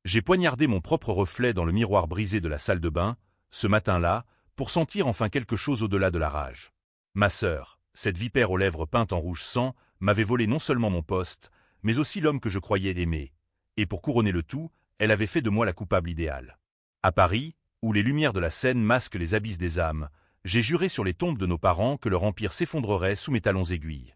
J'ai poignardé mon propre reflet dans le miroir brisé de la salle de bain, ce matin-là, pour sentir enfin quelque chose au-delà de la rage. Ma sœur, cette vipère aux lèvres peintes en rouge sang, m'avait volé non seulement mon poste, mais aussi l'homme que je croyais aimer. Et pour couronner le tout, elle avait fait de moi la coupable idéale. À Paris, où les lumières de la Seine masquent les abysses des âmes, j'ai juré sur les tombes de nos parents que leur empire s'effondrerait sous mes talons aiguilles.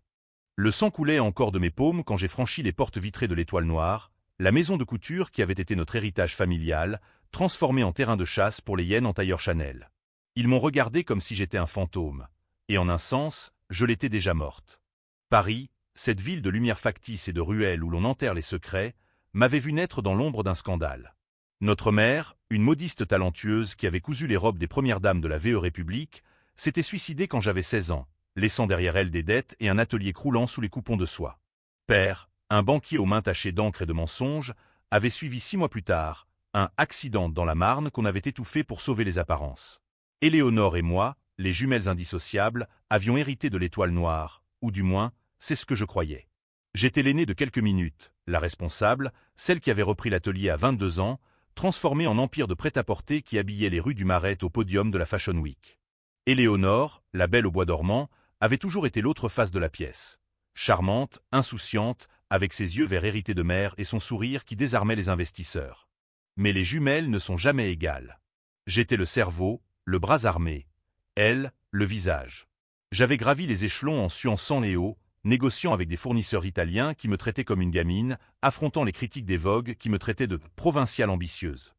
Le sang coulait encore de mes paumes quand j'ai franchi les portes vitrées de l'Étoile Noire, la maison de couture qui avait été notre héritage familial, transformée en terrain de chasse pour les hyènes en tailleur Chanel. Ils m'ont regardé comme si j'étais un fantôme. Et en un sens, je l'étais déjà morte. Paris, cette ville de lumière factice et de ruelles où l'on enterre les secrets, m'avait vu naître dans l'ombre d'un scandale. Notre mère, une modiste talentueuse qui avait cousu les robes des premières dames de la VE République, s'était suicidée quand j'avais 16 ans, laissant derrière elle des dettes et un atelier croulant sous les coupons de soie. Père, un banquier aux mains tachées d'encre et de mensonges, avait suivi 6 mois plus tard un accident dans la Marne qu'on avait étouffé pour sauver les apparences. Éléonore et moi, les jumelles indissociables, avions hérité de l'Étoile Noire, ou du moins, c'est ce que je croyais. J'étais l'aînée de quelques minutes, la responsable, celle qui avait repris l'atelier à 22 ans, transformée en empire de prêt-à-porter qui habillait les rues du Marais au podium de la Fashion Week. Éléonore, la belle au bois dormant, avait toujours été l'autre face de la pièce. Charmante, insouciante, avec ses yeux verts hérités de mère et son sourire qui désarmait les investisseurs. Mais les jumelles ne sont jamais égales. J'étais le cerveau, le bras armé. Elle, le visage. J'avais gravi les échelons en suant sang et eau, négociant avec des fournisseurs italiens qui me traitaient comme une gamine, affrontant les critiques des Vogue qui me traitaient de provinciale ambitieuse.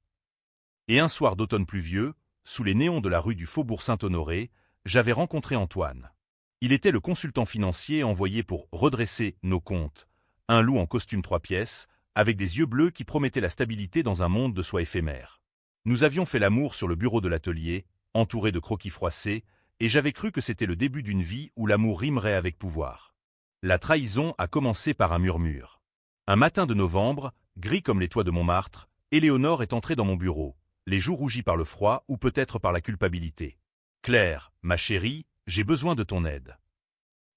Et un soir d'automne pluvieux, sous les néons de la rue du Faubourg Saint-Honoré, j'avais rencontré Antoine. Il était le consultant financier envoyé pour redresser nos comptes, un loup en costume 3 pièces, avec des yeux bleus qui promettaient la stabilité dans un monde de soie éphémère. Nous avions fait l'amour sur le bureau de l'atelier, entouré de croquis froissés, et j'avais cru que c'était le début d'une vie où l'amour rimerait avec pouvoir. La trahison a commencé par un murmure. Un matin de novembre, gris comme les toits de Montmartre, Éléonore est entrée dans mon bureau, les joues rougies par le froid ou peut-être par la culpabilité. « Claire, ma chérie, j'ai besoin de ton aide. »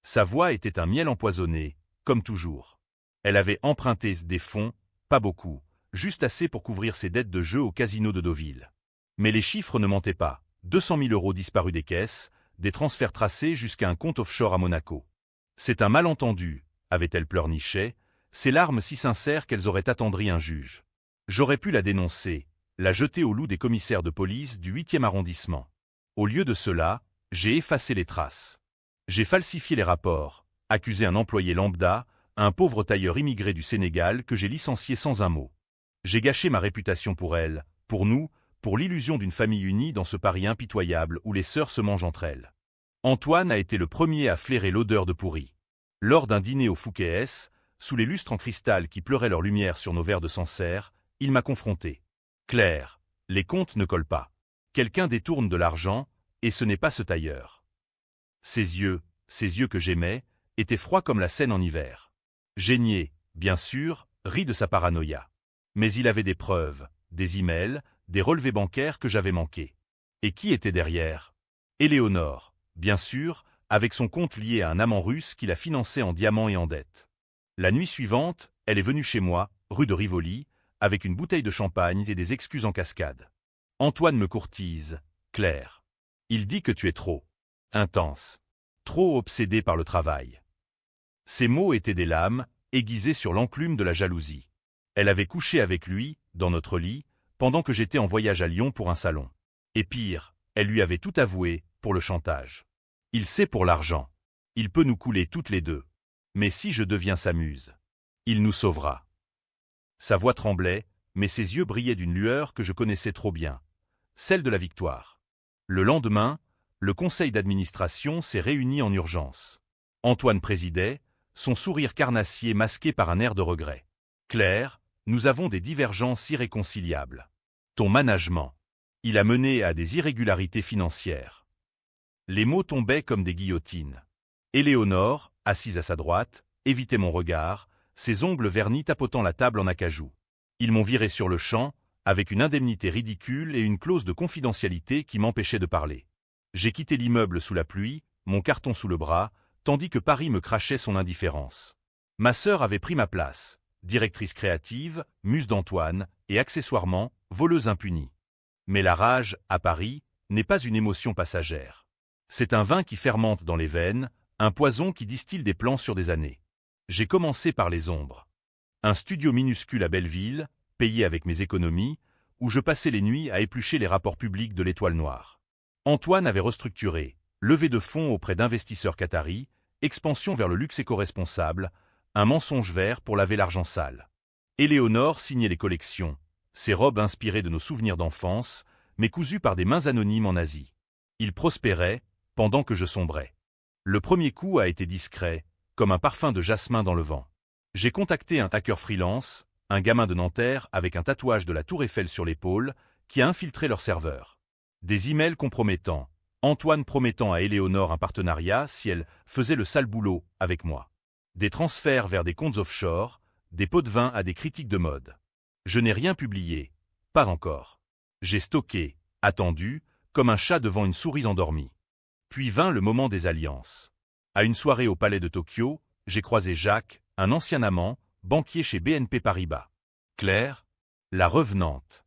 Sa voix était un miel empoisonné, comme toujours. Elle avait emprunté des fonds, pas beaucoup, juste assez pour couvrir ses dettes de jeu au casino de Deauville. Mais les chiffres ne mentaient pas. 200 000 € disparus des caisses, des transferts tracés jusqu'à un compte offshore à Monaco. C'est un malentendu, avait-elle pleurniché, ses larmes si sincères qu'elles auraient attendri un juge. J'aurais pu la dénoncer, la jeter au loup des commissaires de police du 8e arrondissement. Au lieu de cela, j'ai effacé les traces. J'ai falsifié les rapports, accusé un employé lambda, un pauvre tailleur immigré du Sénégal que j'ai licencié sans un mot. J'ai gâché ma réputation pour elle, pour nous, pour l'illusion d'une famille unie dans ce Paris impitoyable où les sœurs se mangent entre elles. Antoine a été le premier à flairer l'odeur de pourri. Lors d'un dîner au Fouquet's, sous les lustres en cristal qui pleuraient leur lumière sur nos verres de Sancerre, il m'a confronté. « Claire, les comptes ne collent pas. Quelqu'un détourne de l'argent, et ce n'est pas ce tailleur. » Ses yeux que j'aimais, étaient froids comme la Seine en hiver. J'ai nié, bien sûr, ri de sa paranoïa. Mais il avait des preuves, des emails, des relevés bancaires que j'avais manqués. Et qui était derrière? Éléonore, bien sûr, avec son compte lié à un amant russe qui la finançait en diamants et en dettes. La nuit suivante, elle est venue chez moi, rue de Rivoli, avec une bouteille de champagne et des excuses en cascade. Antoine me courtise, Claire. Il dit que tu es trop intense, trop obsédée par le travail. Ces mots étaient des lames, aiguisées sur l'enclume de la jalousie. Elle avait couché avec lui, dans notre lit, pendant que j'étais en voyage à Lyon pour un salon. Et pire, elle lui avait tout avoué, pour le chantage. Il sait pour l'argent. Il peut nous couler toutes les deux. Mais si je deviens sa muse, il nous sauvera. Sa voix tremblait, mais ses yeux brillaient d'une lueur que je connaissais trop bien. Celle de la victoire. Le lendemain, le conseil d'administration s'est réuni en urgence. Antoine présidait, son sourire carnassier masqué par un air de regret. Claire, nous avons des divergences irréconciliables. Ton management. Il a mené à des irrégularités financières. Les mots tombaient comme des guillotines. Éléonore, assise à sa droite, évitait mon regard, ses ongles vernis tapotant la table en acajou. Ils m'ont viré sur le champ, avec une indemnité ridicule et une clause de confidentialité qui m'empêchait de parler. J'ai quitté l'immeuble sous la pluie, mon carton sous le bras, tandis que Paris me crachait son indifférence. Ma sœur avait pris ma place, directrice créative, muse d'Antoine, et accessoirement, voleuse impunie. Mais la rage, à Paris, n'est pas une émotion passagère. C'est un vin qui fermente dans les veines, un poison qui distille des plans sur des années. J'ai commencé par les ombres. Un studio minuscule à Belleville, payé avec mes économies, où je passais les nuits à éplucher les rapports publics de l'Étoile Noire. Antoine avait restructuré, levée de fonds auprès d'investisseurs qataris, expansion vers le luxe éco-responsable, un mensonge vert pour laver l'argent sale. Éléonore signait les collections, ses robes inspirées de nos souvenirs d'enfance, mais cousues par des mains anonymes en Asie. Il prospérait, pendant que je sombrais. Le premier coup a été discret, comme un parfum de jasmin dans le vent. J'ai contacté un hacker freelance, un gamin de Nanterre avec un tatouage de la Tour Eiffel sur l'épaule, qui a infiltré leur serveur. Des emails compromettants, Antoine promettant à Éléonore un partenariat si elle faisait le sale boulot avec moi. Des transferts vers des comptes offshore, des pots de vin à des critiques de mode. Je n'ai rien publié, pas encore. J'ai stocké, attendu, comme un chat devant une souris endormie. Puis vint le moment des alliances. À une soirée au Palais de Tokyo, j'ai croisé Jacques, un ancien amant, banquier chez BNP Paribas. Claire, la revenante.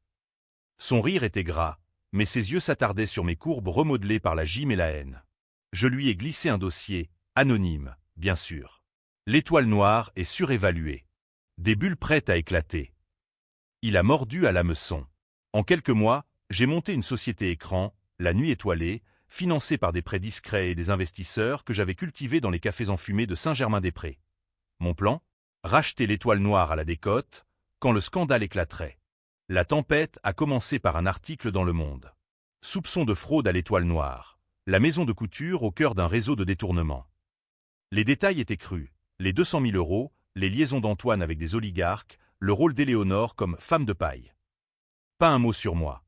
Son rire était gras, mais ses yeux s'attardaient sur mes courbes remodelées par la gym et la haine. Je lui ai glissé un dossier, anonyme, bien sûr. L'Étoile Noire est surévaluée. Des bulles prêtes à éclater. Il a mordu à l'hameçon. En quelques mois, j'ai monté une société écran, La Nuit Étoilée, financée par des prêts discrets et des investisseurs que j'avais cultivés dans les cafés enfumés de Saint-Germain-des-Prés. Mon plan ? Racheter l'Étoile Noire à la décote, quand le scandale éclaterait. La tempête a commencé par un article dans Le Monde. Soupçon de fraude à l'Étoile Noire. La maison de couture au cœur d'un réseau de détournement. Les détails étaient crus. Les 200 000 €, les liaisons d'Antoine avec des oligarques, le rôle d'Éléonore comme femme de paille. Pas un mot sur moi.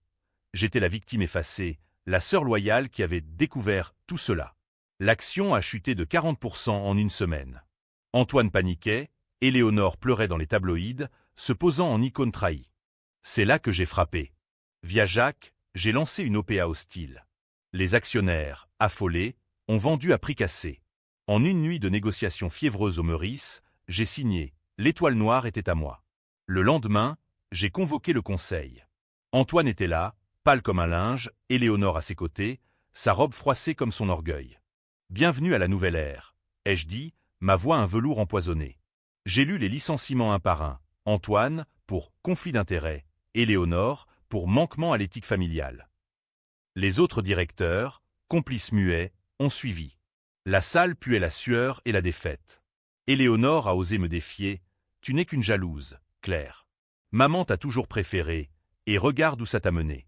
J'étais la victime effacée, la sœur loyale qui avait découvert tout cela. L'action a chuté de 40% en une semaine. Antoine paniquait, Éléonore pleurait dans les tabloïds, se posant en icône trahie. C'est là que j'ai frappé. Via Jacques, j'ai lancé une OPA hostile. Les actionnaires, affolés, ont vendu à prix cassé. En une nuit de négociations fiévreuses au Meurice, j'ai signé, l'Étoile Noire était à moi. Le lendemain, j'ai convoqué le conseil. Antoine était là, pâle comme un linge, Éléonore à ses côtés, sa robe froissée comme son orgueil. Bienvenue à la nouvelle ère, ai-je dit, ma voix un velours empoisonné. J'ai lu les licenciements un par un. Antoine, pour conflit d'intérêts, Éléonore, pour manquement à l'éthique familiale. Les autres directeurs, complices muets, ont suivi. La salle puait la sueur et la défaite. Éléonore a osé me défier. Tu n'es qu'une jalouse, Claire. Maman t'a toujours préférée, et regarde où ça t'a mené.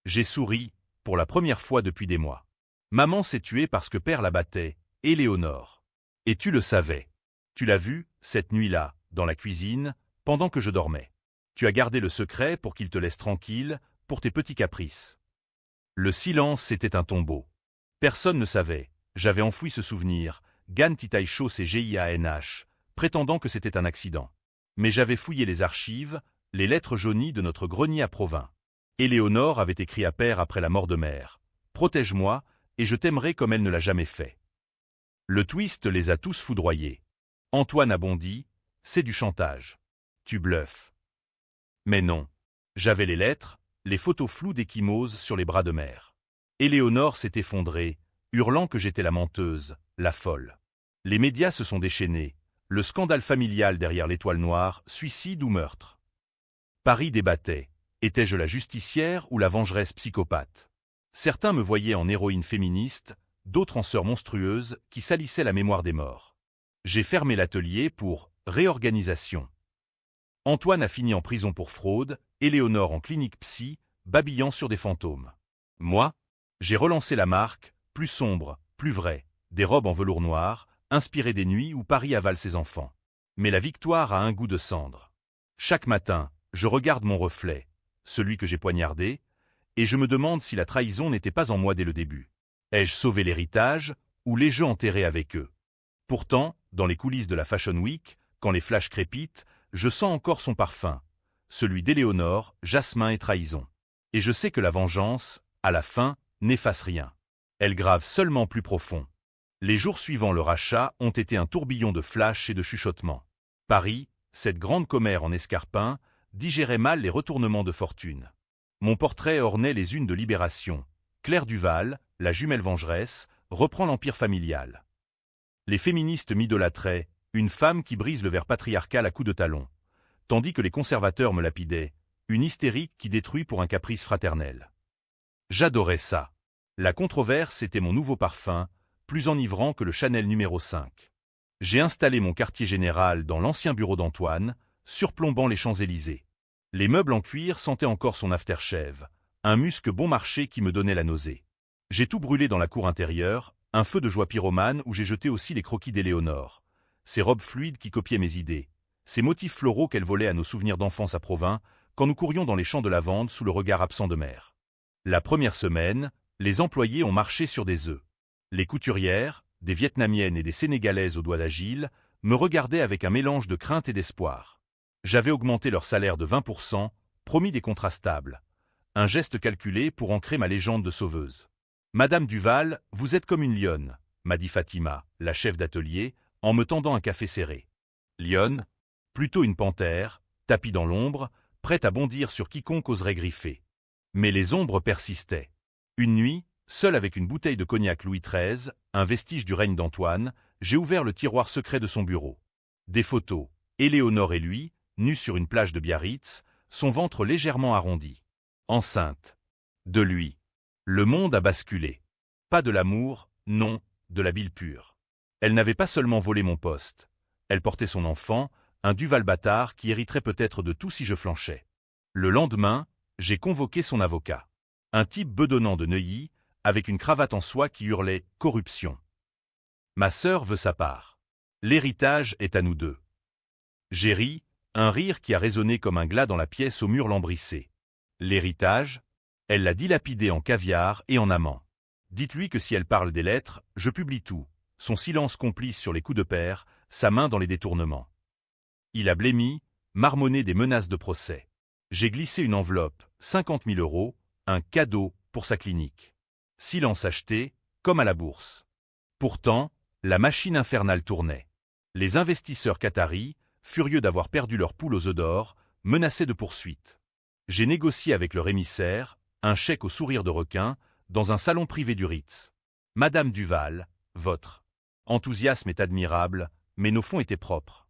J'ai souri, pour la première fois depuis des mois. Maman s'est tuée parce que père la battait, Éléonore. Et tu le savais. Tu l'as vu, cette nuit-là, dans la cuisine, pendant que je dormais. Tu as gardé le secret pour qu'il te laisse tranquille, pour tes petits caprices. Le silence, c'était un tombeau. Personne ne savait. J'avais enfoui ce souvenir, Gan Titaïcho CGIANH, prétendant que c'était un accident. Mais j'avais fouillé les archives, les lettres jaunies de notre grenier à Provins. Éléonore avait écrit à père après la mort de mère. Protège-moi, et je t'aimerai comme elle ne l'a jamais fait. Le twist les a tous foudroyés. Antoine a bondi, c'est du chantage. Tu bluffes. Mais non. J'avais les lettres, les photos floues d'Échymose sur les bras de mère. Éléonore s'est effondrée, hurlant que j'étais la menteuse, la folle. Les médias se sont déchaînés. Le scandale familial derrière l'Étoile Noire, suicide ou meurtre. Paris débattait. Étais-je la justicière ou la vengeresse psychopathe? Certains me voyaient en héroïne féministe, d'autres en sœur monstrueuse qui salissait la mémoire des morts. J'ai fermé l'atelier pour réorganisation. Antoine a fini en prison pour fraude, Éléonore en clinique psy, babillant sur des fantômes. Moi, j'ai relancé la marque, plus sombre, plus vraie, des robes en velours noir, inspirées des nuits où Paris avale ses enfants. Mais la victoire a un goût de cendre. Chaque matin, je regarde mon reflet, celui que j'ai poignardé, et je me demande si la trahison n'était pas en moi dès le début. Ai-je sauvé l'héritage, ou les jeux enterrés avec eux? Pourtant, dans les coulisses de la Fashion Week, quand les flashs crépitent, je sens encore son parfum, celui d'Éléonore, jasmin et trahison. Et je sais que la vengeance, à la fin, n'efface rien. Elle grave seulement plus profond. Les jours suivant le rachat ont été un tourbillon de flashs et de chuchotements. Paris, Cette grande commère en escarpin digérait mal les retournements de fortune. Mon portrait ornait les unes de Libération. Claire Duval, la jumelle vengeresse, reprend l'empire familial. Les féministes m'idolâtraient, une femme qui brise le verre patriarcal à coups de talon. Tandis que les conservateurs me lapidaient, une hystérique qui détruit pour un caprice fraternel. J'adorais ça. La controverse était mon nouveau parfum, plus enivrant que le Chanel numéro 5. J'ai installé mon quartier général dans l'ancien bureau d'Antoine, surplombant les Champs-Élysées. Les meubles en cuir sentaient encore son aftershave, un musc bon marché qui me donnait la nausée. J'ai tout brûlé dans la cour intérieure, un feu de joie pyromane où j'ai jeté aussi les croquis d'Éléonore. Ces robes fluides qui copiaient mes idées, ces motifs floraux qu'elle volait à nos souvenirs d'enfance à Provins, quand nous courions dans les champs de lavande sous le regard absent de mère. La première semaine, les employés ont marché sur des œufs. Les couturières, des Vietnamiennes et des Sénégalaises aux doigts d'agile, me regardaient avec un mélange de crainte et d'espoir. J'avais augmenté leur salaire de 20%, promis des contrats stables. Un geste calculé pour ancrer ma légende de sauveuse. « Madame Duval, vous êtes comme une lionne », m'a dit Fatima, la chef d'atelier, en me tendant un café serré. Lionne? Plutôt une panthère, tapie dans l'ombre, prête à bondir sur quiconque oserait griffer. Mais les ombres persistaient. Une nuit, seul avec une bouteille de cognac Louis XIII, un vestige du règne d'Antoine, j'ai ouvert le tiroir secret de son bureau. Des photos, Éléonore et lui, nus sur une plage de Biarritz, son ventre légèrement arrondi. Enceinte. De lui. Le monde a basculé. Pas de l'amour, non, de la bile pure. Elle n'avait pas seulement volé mon poste. Elle portait son enfant, un Duval bâtard qui hériterait peut-être de tout si je flanchais. Le lendemain, j'ai convoqué son avocat. Un type bedonnant de Neuilly, avec une cravate en soie qui hurlait « corruption ». Ma sœur veut sa part. L'héritage est à nous deux. J'ai ri, un rire qui a résonné comme un glas dans la pièce au mur lambrissé. L'héritage? Elle l'a dilapidé en caviar et en amants. Dites-lui que si elle parle des lettres, je publie tout. Son silence complice sur les coups de pair, sa main dans les détournements. Il a blêmi, marmonné des menaces de procès. J'ai glissé une enveloppe, 50 000 €, un cadeau pour sa clinique. Silence acheté, comme à la bourse. Pourtant, la machine infernale tournait. Les investisseurs qataris, furieux d'avoir perdu leur poule aux œufs d'or, menaçaient de poursuites. J'ai négocié avec leur émissaire, un chèque au sourire de requin, dans un salon privé du Ritz. Madame Duval, votre enthousiasme est admirable, mais nos fonds étaient propres.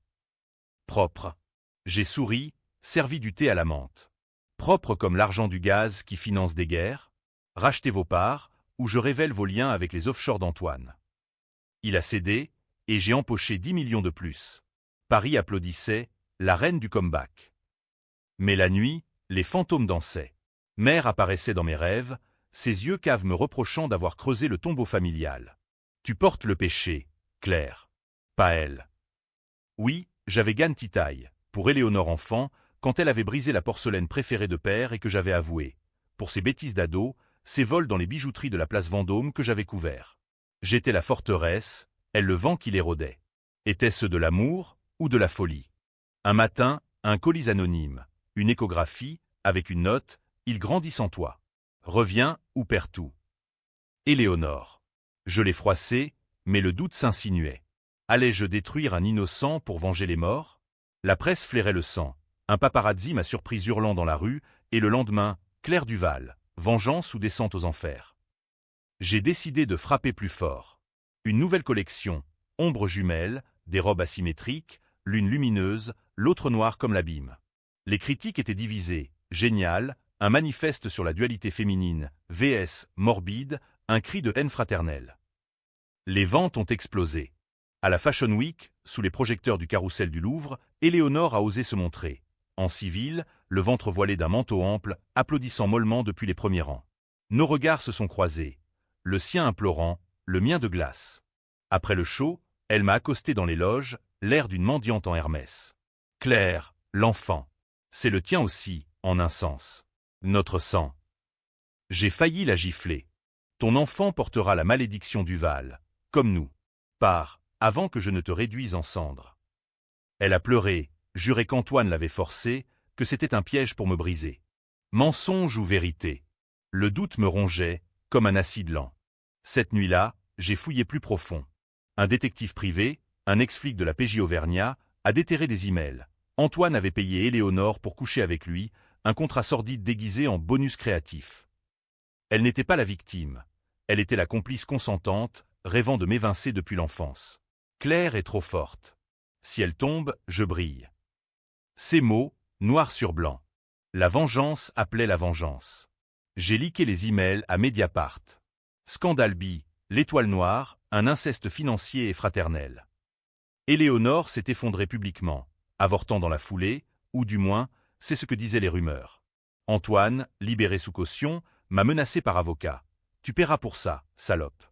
Propres. J'ai souri, servi du thé à la menthe. Propre comme l'argent du gaz qui finance des guerres. Rachetez vos parts, ou je révèle vos liens avec les offshore d'Antoine. Il a cédé, et j'ai empoché 10 millions de plus. Paris applaudissait, la reine du comeback. Mais la nuit, les fantômes dansaient. Mère apparaissait dans mes rêves, ses yeux caves me reprochant d'avoir creusé le tombeau familial. Tu portes le péché, Claire. Pas elle. Oui, j'avais gagne titaille, pour Éléonore enfant, quand elle avait brisé la porcelaine préférée de père et que j'avais avoué, pour ses bêtises d'ado, ses vols dans les bijouteries de la place Vendôme que j'avais couvert. J'étais la forteresse, elle le vent qui l'érodait. Était-ce de l'amour ou de la folie? Un matin, un colis anonyme, une échographie, avec une note, il grandit sans toi. Reviens ou perds tout. Éléonore. Je l'ai froissé, mais le doute s'insinuait. Allais-je détruire un innocent pour venger les morts? La presse flairait le sang. Un paparazzi m'a surpris hurlant dans la rue, et le lendemain, Claire Duval, vengeance ou descente aux enfers. J'ai décidé de frapper plus fort. Une nouvelle collection, ombres jumelles, des robes asymétriques, l'une lumineuse, l'autre noire comme l'abîme. Les critiques étaient divisées, génial, un manifeste sur la dualité féminine, vs morbide, un cri de haine fraternelle. Les ventes ont explosé. À la Fashion Week, sous les projecteurs du carrousel du Louvre, Éléonore a osé se montrer. En civil, le ventre voilé d'un manteau ample, applaudissant mollement depuis les premiers rangs. Nos regards se sont croisés. Le sien implorant, le mien de glace. Après le show, elle m'a accosté dans les loges, l'air d'une mendiante en Hermès. Claire, l'enfant. C'est le tien aussi, en un sens. Notre sang. J'ai failli la gifler. Ton enfant portera la malédiction Duval, comme nous. Pars, avant que je ne te réduise en cendres. Elle a pleuré, juré qu'Antoine l'avait forcé, que c'était un piège pour me briser. Mensonge ou vérité? Le doute me rongeait, comme un acide lent. Cette nuit-là, j'ai fouillé plus profond. Un détective privé, un ex-flic de la PJ Auvergnat, a déterré des emails, Antoine avait payé Éléonore pour coucher avec lui, un contrat sordide déguisé en bonus créatif. Elle n'était pas la victime. Elle était la complice consentante, rêvant de m'évincer depuis l'enfance. Claire est trop forte. Si elle tombe, je brille. Ces mots, noir sur blanc. La vengeance appelait la vengeance. J'ai leaké les emails à Mediapart. Scandale B, l'étoile noire, un inceste financier et fraternel. Éléonore s'est effondrée publiquement, avortant dans la foulée, ou du moins, c'est ce que disaient les rumeurs. Antoine, libéré sous caution, m'a menacé par avocat. Tu paieras pour ça, salope.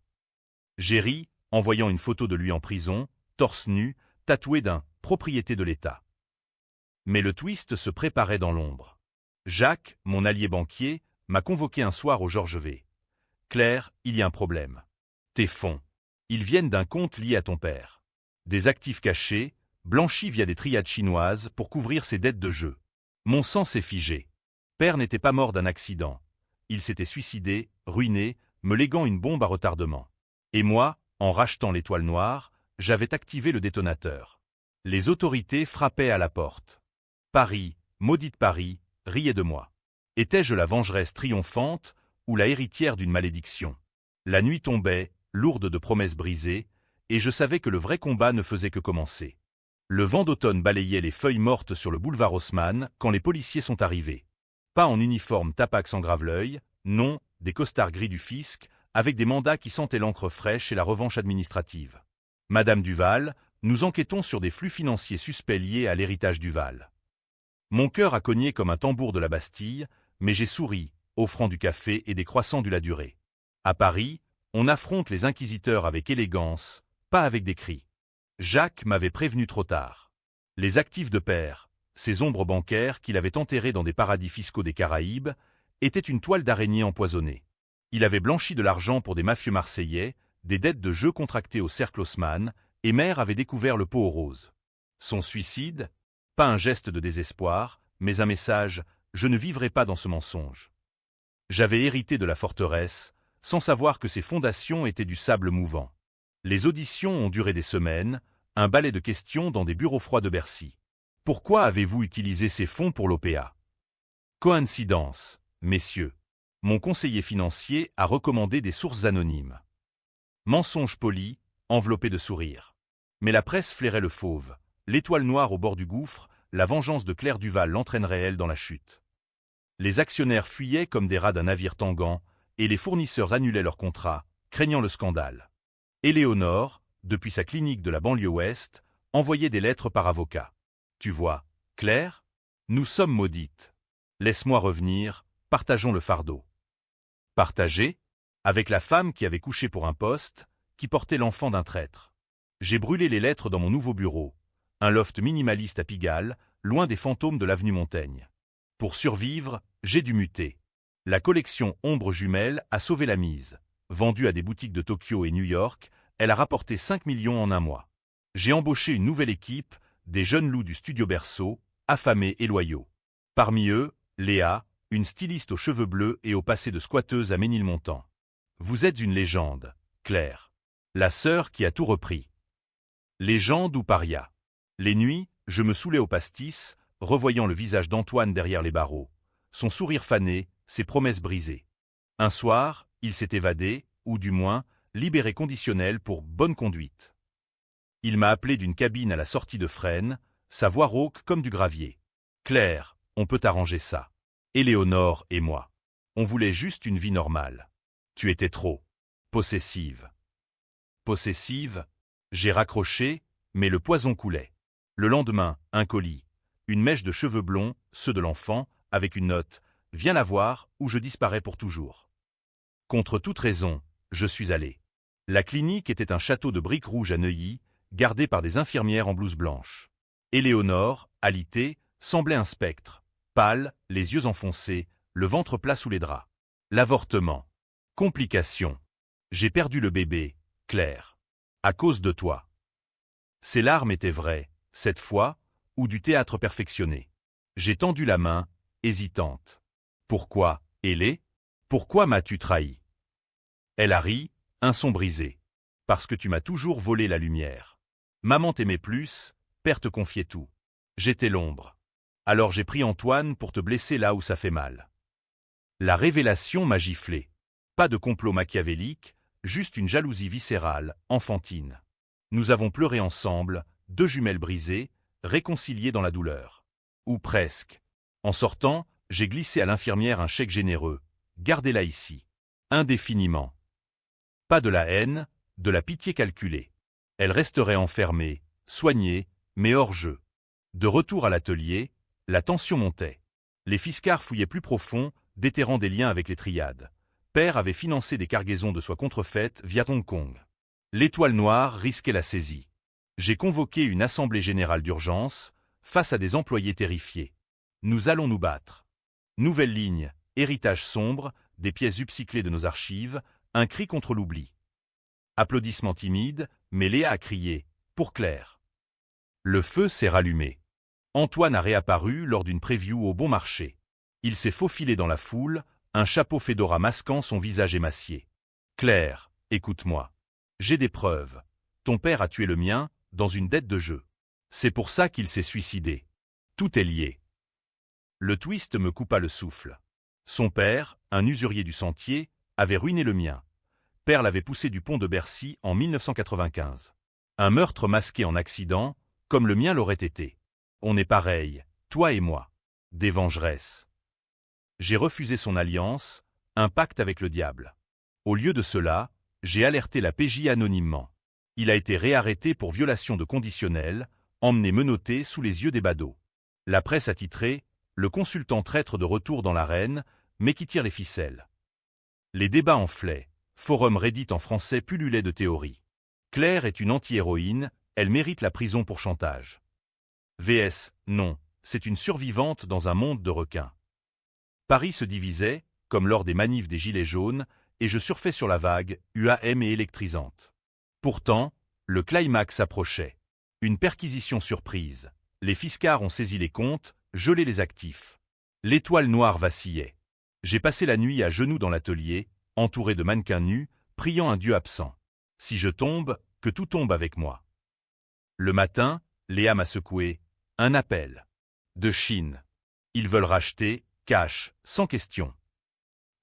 J'ai ri, en voyant une photo de lui en prison, torse nu, tatoué d'un « propriété de l'État ». Mais le twist se préparait dans l'ombre. Jacques, mon allié banquier, m'a convoqué un soir au Georges V. Claire, il y a un problème. Tes fonds. Ils viennent d'un compte lié à ton père. Des actifs cachés, blanchis via des triades chinoises pour couvrir ses dettes de jeu. Mon sang s'est figé. Père n'était pas mort d'un accident. Il s'était suicidé, ruiné, me léguant une bombe à retardement. Et moi, en rachetant l'étoile noire, j'avais activé le détonateur. Les autorités frappaient à la porte. Paris, maudite Paris, riait de moi. Étais-je la vengeresse triomphante ou la héritière d'une malédiction? La nuit tombait, lourde de promesses brisées, et je savais que le vrai combat ne faisait que commencer. Le vent d'automne balayait les feuilles mortes sur le boulevard Haussmann quand les policiers sont arrivés. Pas en uniforme tapax en grave-l'œil, non, des costards gris du fisc, avec des mandats qui sentaient l'encre fraîche et la revanche administrative. Madame Duval, nous enquêtons sur des flux financiers suspects liés à l'héritage Duval. Mon cœur a cogné comme un tambour de la Bastille, mais j'ai souri, offrant du café et des croissants du Ladurée. À Paris, on affronte les inquisiteurs avec élégance, pas avec des cris. Jacques m'avait prévenu trop tard. Les actifs de père, ces ombres bancaires qu'il avait enterrées dans des paradis fiscaux des Caraïbes, étaient une toile d'araignée empoisonnée. Il avait blanchi de l'argent pour des mafieux marseillais, des dettes de jeu contractées au cercle Haussmann, et mère avait découvert le pot aux roses. Son suicide? Pas un geste de désespoir, mais un message « Je ne vivrai pas dans ce mensonge ». J'avais hérité de la forteresse, sans savoir que ses fondations étaient du sable mouvant. Les auditions ont duré des semaines, un balai de questions dans des bureaux froids de Bercy. Pourquoi avez-vous utilisé ces fonds pour l'OPA? Coïncidence, messieurs. Mon conseiller financier a recommandé des sources anonymes. Mensonge poli, enveloppé de sourires. Mais la presse flairait le fauve. L'étoile noire au bord du gouffre, la vengeance de Claire Duval l'entraînerait elle dans la chute. Les actionnaires fuyaient comme des rats d'un navire tanguant, et les fournisseurs annulaient leurs contrats, craignant le scandale. Éléonore, depuis sa clinique de la banlieue ouest, envoyait des lettres par avocat. Tu vois, Claire, nous sommes maudites. Laisse-moi revenir, partageons le fardeau. Partager? Avec la femme qui avait couché pour un poste, qui portait l'enfant d'un traître. J'ai brûlé les lettres dans mon nouveau bureau, un loft minimaliste à Pigalle, loin des fantômes de l'avenue Montaigne. Pour survivre, j'ai dû muter. La collection Ombre Jumelle a sauvé la mise. Vendue à des boutiques de Tokyo et New York, elle a rapporté 5 millions en un mois. J'ai embauché une nouvelle équipe, des jeunes loups du studio Berceau, affamés et loyaux. Parmi eux, Léa, une styliste aux cheveux bleus et au passé de squatteuse à Ménilmontant. Vous êtes une légende, Claire. La sœur qui a tout repris. Légende ou paria. Les nuits, je me saoulais au pastis, revoyant le visage d'Antoine derrière les barreaux. Son sourire fané, ses promesses brisées. Un soir, il s'est évadé, ou du moins, libéré conditionnel pour bonne conduite. Il m'a appelé d'une cabine à la sortie de Fresnes, sa voix rauque comme du gravier. Claire, on peut arranger ça. Éléonore et moi. On voulait juste une vie normale. Tu étais trop possessive. Possessive? J'ai raccroché, mais le poison coulait. Le lendemain, un colis, une mèche de cheveux blonds, ceux de l'enfant, avec une note « Viens la voir ou je disparais pour toujours ». Contre toute raison, je suis allé. La clinique était un château de briques rouges à Neuilly, gardé par des infirmières en blouse blanche. Éléonore, alitée, semblait un spectre, pâle, les yeux enfoncés, le ventre plat sous les draps. L'avortement. Complication. J'ai perdu le bébé, Claire. À cause de toi. Ses larmes étaient vraies, cette fois, ou du théâtre perfectionné. J'ai tendu la main, hésitante. Pourquoi, Élé? Pourquoi m'as-tu trahi? Elle a ri, un son brisé. Parce que tu m'as toujours volé la lumière. Maman t'aimait plus, père te confiait tout. J'étais l'ombre. Alors j'ai pris Antoine pour te blesser là où ça fait mal. La révélation m'a giflé. Pas de complot machiavélique, juste une jalousie viscérale, enfantine. Nous avons pleuré ensemble, deux jumelles brisées, réconciliées dans la douleur. Ou presque. En sortant, j'ai glissé à l'infirmière un chèque généreux. Gardez-la ici. Indéfiniment. Pas de la haine, de la pitié calculée. Elle resterait enfermée, soignée, mais hors jeu. De retour à l'atelier, la tension montait. Les fiscards fouillaient plus profond, déterrant des liens avec les triades. Père avait financé des cargaisons de soie contrefaites via Hong Kong. L'Étoile Noire risquait la saisie. J'ai convoqué une assemblée générale d'urgence, face à des employés terrifiés. Nous allons nous battre. Nouvelle ligne, héritage sombre, des pièces upcyclées de nos archives, un cri contre l'oubli. Applaudissements timides, mais Léa a crié « Pour Claire ». Le feu s'est rallumé. Antoine a réapparu lors d'une preview au Bon Marché. Il s'est faufilé dans la foule, un chapeau fedora masquant son visage émacié. « Claire, écoute-moi. J'ai des preuves. Ton père a tué le mien, dans une dette de jeu. C'est pour ça qu'il s'est suicidé. Tout est lié. » Le twist me coupa le souffle. Son père, un usurier du Sentier, avait ruiné le mien. Père l'avait poussé du pont de Bercy en 1995. Un meurtre masqué en accident, comme le mien l'aurait été. On est pareil, toi et moi. Des vengeresses. J'ai refusé son alliance, un pacte avec le diable. Au lieu de cela, j'ai alerté la PJ anonymement. Il a été réarrêté pour violation de conditionnel, emmené menotté sous les yeux des badauds. La presse a titré « Le consultant traître de retour dans l'arène, mais qui tire les ficelles ». Les débats enflaient, forum Reddit en français pullulait de théories. Claire est une anti-héroïne, elle mérite la prison pour chantage. VS, non, c'est une survivante dans un monde de requins. Paris se divisait, comme lors des manifs des Gilets jaunes, et je surfais sur la vague, UAM et électrisante. Pourtant, le climax approchait. Une perquisition surprise. Les fiscards ont saisi les comptes, gelé les actifs. L'Étoile Noire vacillait. J'ai passé la nuit à genoux dans l'atelier, entouré de mannequins nus, priant un dieu absent. Si je tombe, que tout tombe avec moi. Le matin, Léa m'a secoué. Un appel. De Chine. Ils veulent racheter, cash, sans question.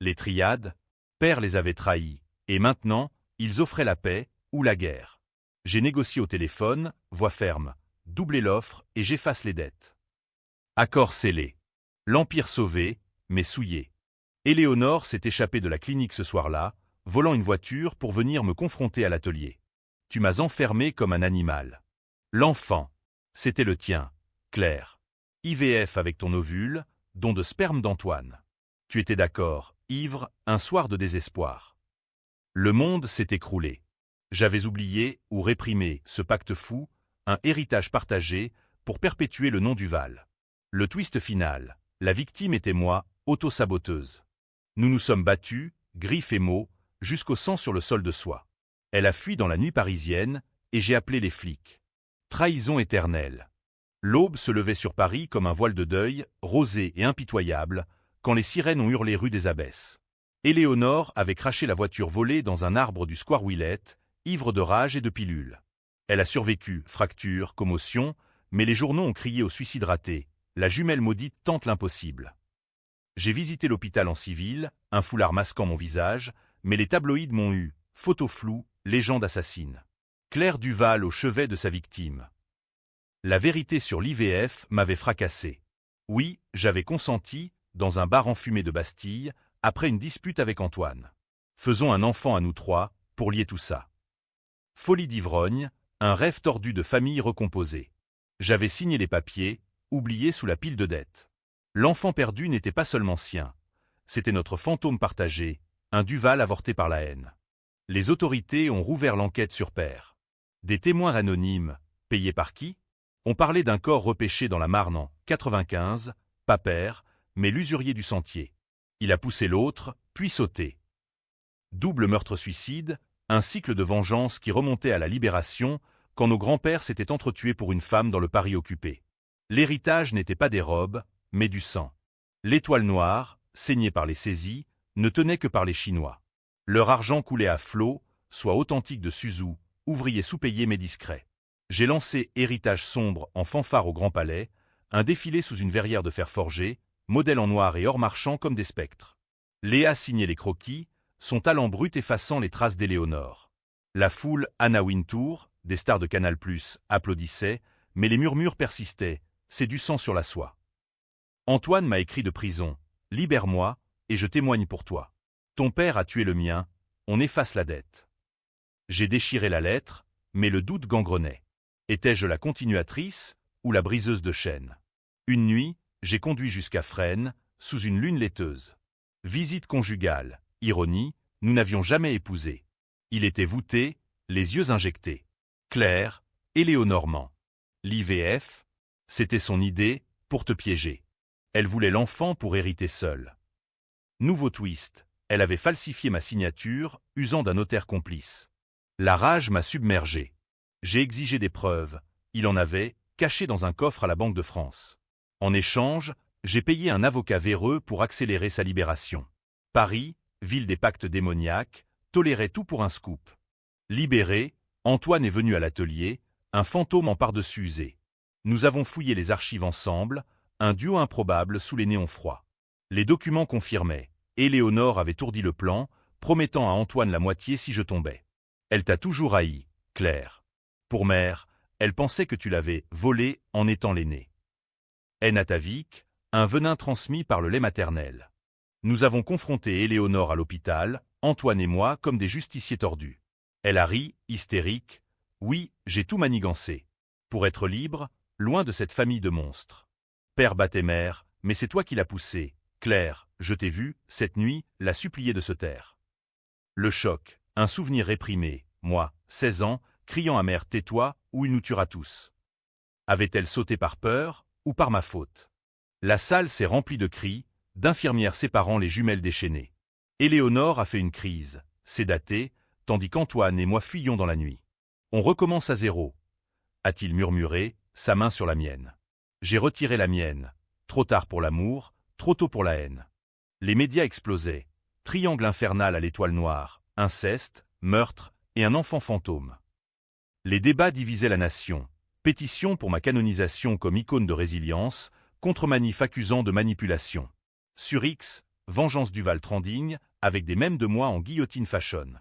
Les triades, Père les avait trahis, et maintenant, ils offraient la paix ou la guerre. J'ai négocié au téléphone, voix ferme, doublé l'offre et j'efface les dettes. Accord scellé. L'Empire sauvé, mais souillé. Éléonore s'est échappée de la clinique ce soir-là, volant une voiture pour venir me confronter à l'atelier. Tu m'as enfermé comme un animal. L'enfant, c'était le tien, Claire. IVF avec ton ovule, don de sperme d'Antoine. Tu étais d'accord, ivre, un soir de désespoir. Le monde s'est écroulé. J'avais oublié ou réprimé ce pacte fou, un héritage partagé pour perpétuer le nom Duval. Le twist final, la victime était moi, auto-saboteuse. Nous nous sommes battus, griffes et mots, jusqu'au sang sur le sol de soie. Elle a fui dans la nuit parisienne, et j'ai appelé les flics. Trahison éternelle. L'aube se levait sur Paris comme un voile de deuil, rosé et impitoyable, quand les sirènes ont hurlé rue des Abbesses. Éléonore avait craché la voiture volée dans un arbre du square Willette, ivre de rage et de pilules. Elle a survécu, fracture, commotion, mais les journaux ont crié au suicide raté. La jumelle maudite tente l'impossible. J'ai visité l'hôpital en civil, un foulard masquant mon visage, mais les tabloïds m'ont eu, photo floue, légende assassine. Claire Duval au chevet de sa victime. La vérité sur l'IVF m'avait fracassé. Oui, j'avais consenti, dans un bar enfumé de Bastille, après une dispute avec Antoine. Faisons un enfant à nous trois, pour lier tout ça. Folie d'ivrogne, un rêve tordu de famille recomposée. J'avais signé les papiers, oubliés sous la pile de dettes. L'enfant perdu n'était pas seulement sien. C'était notre fantôme partagé, un Duval avorté par la haine. Les autorités ont rouvert l'enquête sur Père. Des témoins anonymes, payés par qui? On parlait d'un corps repêché dans la Marne en 95, pas Père, mais l'usurier du Sentier. Il a poussé l'autre, puis sauté. Double meurtre-suicide, un cycle de vengeance qui remontait à la Libération, quand nos grands-pères s'étaient entretués pour une femme dans le Paris occupé. L'héritage n'était pas des robes, mais du sang. L'Étoile Noire, saignée par les saisies, ne tenait que par les Chinois. Leur argent coulait à flot, soit authentique de Suzhou, ouvrier sous-payé mais discret. J'ai lancé Héritage sombre en fanfare au Grand Palais, un défilé sous une verrière de fer forgé, modèles en noir et or marchant comme des spectres. Léa signait les croquis, son talent brut effaçant les traces d'Éléonore. La foule, Anna Wintour, des stars de Canal+, applaudissait, mais les murmures persistaient, c'est du sang sur la soie. Antoine m'a écrit de prison, libère-moi, et je témoigne pour toi. Ton père a tué le mien, on efface la dette. J'ai déchiré la lettre, mais le doute gangrenait. Étais-je la continuatrice ou la briseuse de chaînes? Une nuit, j'ai conduit jusqu'à Fresnes, sous une lune laiteuse. Visite conjugale, ironie, nous n'avions jamais épousé. Il était voûté, les yeux injectés. Claire, Éléonormand. L'IVF, c'était son idée, pour te piéger. Elle voulait l'enfant pour hériter seule. Nouveau twist, elle avait falsifié ma signature, usant d'un notaire complice. La rage m'a submergé. J'ai exigé des preuves, il en avait, cachées dans un coffre à la Banque de France. En échange, j'ai payé un avocat véreux pour accélérer sa libération. Paris, ville des pactes démoniaques, tolérait tout pour un scoop. Libéré, Antoine est venu à l'atelier, un fantôme en par-dessus usé. Nous avons fouillé les archives ensemble, un duo improbable sous les néons froids. Les documents confirmaient. Éléonore avait ourdi le plan, promettant à Antoine la moitié si je tombais. Elle t'a toujours haï, Claire. Pour mère, elle pensait que tu l'avais volée en étant l'aînée. Haine atavique, un venin transmis par le lait maternel. Nous avons confronté Éléonore à l'hôpital, Antoine et moi, comme des justiciers tordus. Elle a ri, hystérique. Oui, j'ai tout manigancé. Pour être libre, loin de cette famille de monstres. Père battait mère, mais c'est toi qui l'as poussé. Claire, je t'ai vu, cette nuit, la supplier de se taire. Le choc, un souvenir réprimé, moi, 16 ans, criant à mère tais-toi, ou il nous tuera tous. Avait-elle sauté par peur, ou par ma faute? La salle s'est remplie de cris, d'infirmières séparant les jumelles déchaînées. Éléonore a fait une crise, sédatée, tandis qu'Antoine et moi fuyions dans la nuit. On recommence à zéro, a-t-il murmuré, sa main sur la mienne. J'ai retiré la mienne, trop tard pour l'amour, trop tôt pour la haine. Les médias explosaient, triangle infernal à l'étoile noire, inceste, meurtre et un enfant fantôme. Les débats divisaient la nation, pétition pour ma canonisation comme icône de résilience, contre-manif accusant de manipulation. Sur X, vengeance Duval-Tranding, avec des mèmes de moi en guillotine fashion.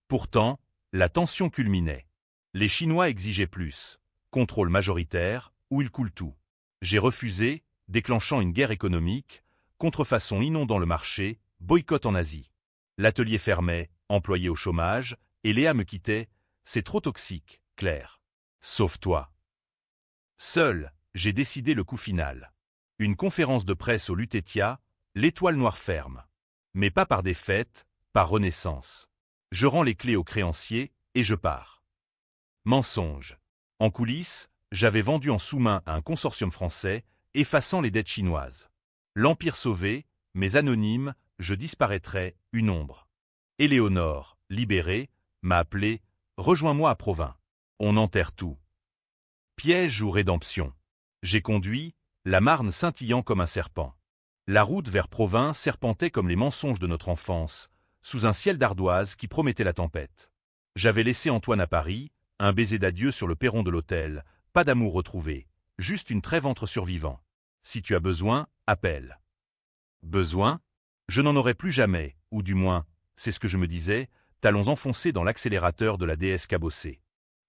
Pourtant, la tension culminait. Les Chinois exigeaient plus, contrôle majoritaire, ou ils coulent tout. J'ai refusé, déclenchant une guerre économique, contrefaçon inondant le marché, boycott en Asie. L'atelier fermait, employé au chômage, et Léa me quittait, c'est trop toxique, Claire. Sauve-toi. Seul, j'ai décidé le coup final. Une conférence de presse au Lutetia, l'étoile noire ferme. Mais pas par défaite, par renaissance. Je rends les clés au créancier, et je pars. Mensonge. En coulisses, j'avais vendu en sous-main à un consortium français, effaçant les dettes chinoises. L'empire sauvé, mais anonyme, je disparaîtrais, une ombre. Éléonore, libérée, m'a appelé, rejoins-moi à Provins. On enterre tout. Piège ou rédemption. J'ai conduit, la Marne scintillant comme un serpent. La route vers Provins serpentait comme les mensonges de notre enfance, sous un ciel d'ardoise qui promettait la tempête. J'avais laissé Antoine à Paris, un baiser d'adieu sur le perron de l'hôtel, pas d'amour retrouvé, juste une trêve entre survivants. Si tu as besoin, appelle. Besoin? Je n'en aurai plus jamais, ou du moins, c'est ce que je me disais, talons enfoncés dans l'accélérateur de la déesse cabossée.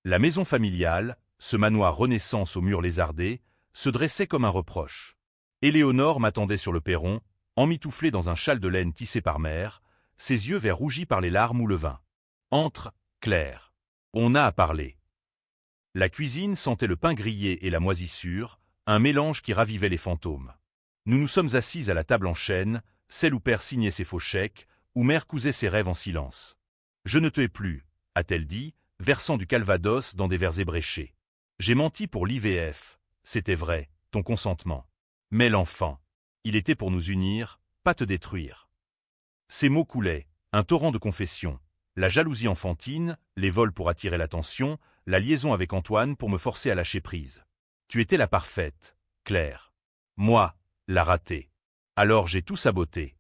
La maison familiale, ce manoir renaissance aux murs lézardés, se dressait comme un reproche. Éléonore m'attendait sur le perron, emmitouflée dans un châle de laine tissé par mère, ses yeux verts rougis par les larmes ou le vin. Entre, Claire. On a à parler. La cuisine sentait le pain grillé et la moisissure, un mélange qui ravivait les fantômes. Nous nous sommes assises à la table en chêne, celle où père signait ses faux chèques, où mère cousait ses rêves en silence. Je ne te hais plus, a-t-elle dit, versant du calvados dans des verres ébréchés. J'ai menti pour l'IVF, c'était vrai, ton consentement. Mais l'enfant, il était pour nous unir, pas te détruire. Ces mots coulaient, un torrent de confessions, la jalousie enfantine, les vols pour attirer l'attention, la liaison avec Antoine pour me forcer à lâcher prise. Tu étais la parfaite, Claire. Moi, la ratée. Alors j'ai tout saboté.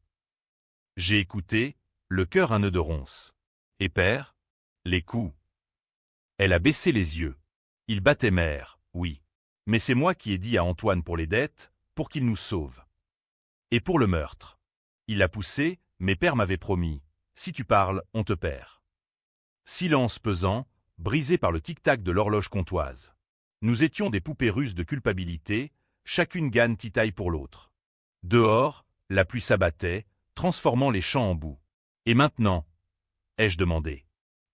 J'ai écouté, le cœur un nœud de ronce. Et père? Les coups. Elle a baissé les yeux. Il battait mère, oui. Mais c'est moi qui ai dit à Antoine pour les dettes, pour qu'il nous sauve. Et pour le meurtre. Il l'a poussé, mes pères m'avaient promis. Si tu parles, on te perd. Silence pesant, brisé par le tic-tac de l'horloge comtoise. Nous étions des poupées russes de culpabilité, chacune gagne titaille pour l'autre. Dehors, la pluie s'abattait, transformant les champs en boue. Et maintenant? Ai-je demandé.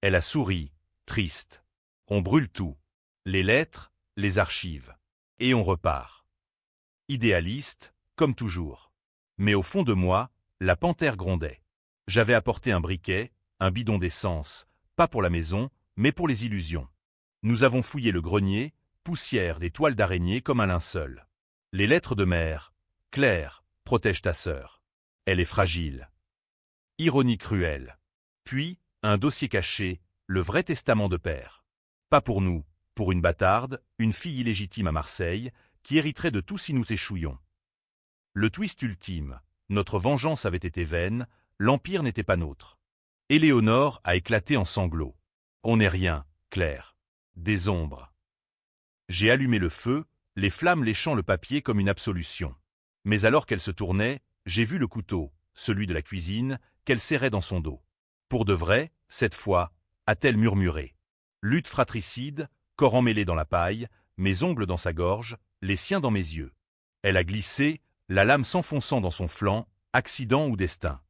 Elle a souri, triste. On brûle tout. Les lettres, les archives. Et on repart. Idéaliste, comme toujours. Mais au fond de moi, la panthère grondait. J'avais apporté un briquet, un bidon d'essence, pas pour la maison, mais pour les illusions. Nous avons fouillé le grenier, poussière des toiles d'araignée comme un linceul. Les lettres de mère. Claire, protège ta sœur. Elle est fragile. Ironie cruelle. Puis, un dossier caché, le vrai testament de père. Pas pour nous, pour une bâtarde, une fille illégitime à Marseille, qui hériterait de tout si nous échouions. Le twist ultime, notre vengeance avait été vaine, l'Empire n'était pas nôtre. Éléonore a éclaté en sanglots. On n'est rien, Claire. Des ombres. J'ai allumé le feu, les flammes léchant le papier comme une absolution. Mais alors qu'elle se tournait, j'ai vu le couteau, celui de la cuisine, qu'elle serrait dans son dos. Pour de vrai, cette fois, a-t-elle murmuré. Lutte fratricide, corps emmêlé dans la paille, mes ongles dans sa gorge, les siens dans mes yeux. Elle a glissé, la lame s'enfonçant dans son flanc, accident ou destin.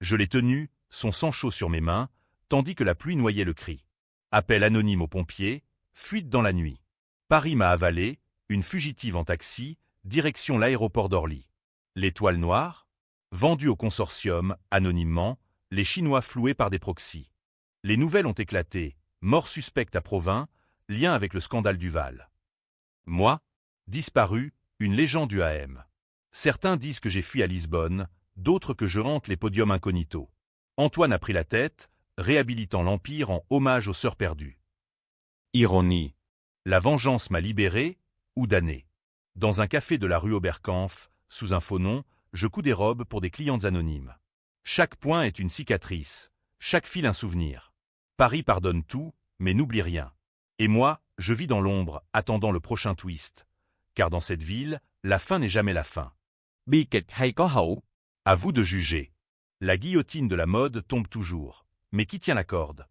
Je l'ai tenue, son sang chaud sur mes mains, tandis que la pluie noyait le cri. Appel anonyme aux pompiers, fuite dans la nuit. Paris m'a avalé, une fugitive en taxi, direction l'aéroport d'Orly. L'étoile noire? Vendue au consortium, anonymement, les Chinois floués par des proxys. Les nouvelles ont éclaté, mort suspecte à Provins, lien avec le scandale Duval. Moi? Disparu, une légende UAM. Certains disent que j'ai fui à Lisbonne, d'autres que je hante les podiums incognito. Antoine a pris la tête, réhabilitant l'Empire en hommage aux sœurs perdues. Ironie. La vengeance m'a libéré, ou damné. Dans un café de la rue Oberkampf, sous un faux nom, je couds des robes pour des clientes anonymes. Chaque point est une cicatrice, chaque fil un souvenir. Paris pardonne tout, mais n'oublie rien. Et moi, je vis dans l'ombre, attendant le prochain twist. Car dans cette ville, la fin n'est jamais la fin. Bi kịch hay có hậu? À vous de juger. La guillotine de la mode tombe toujours. Mais qui tient la corde?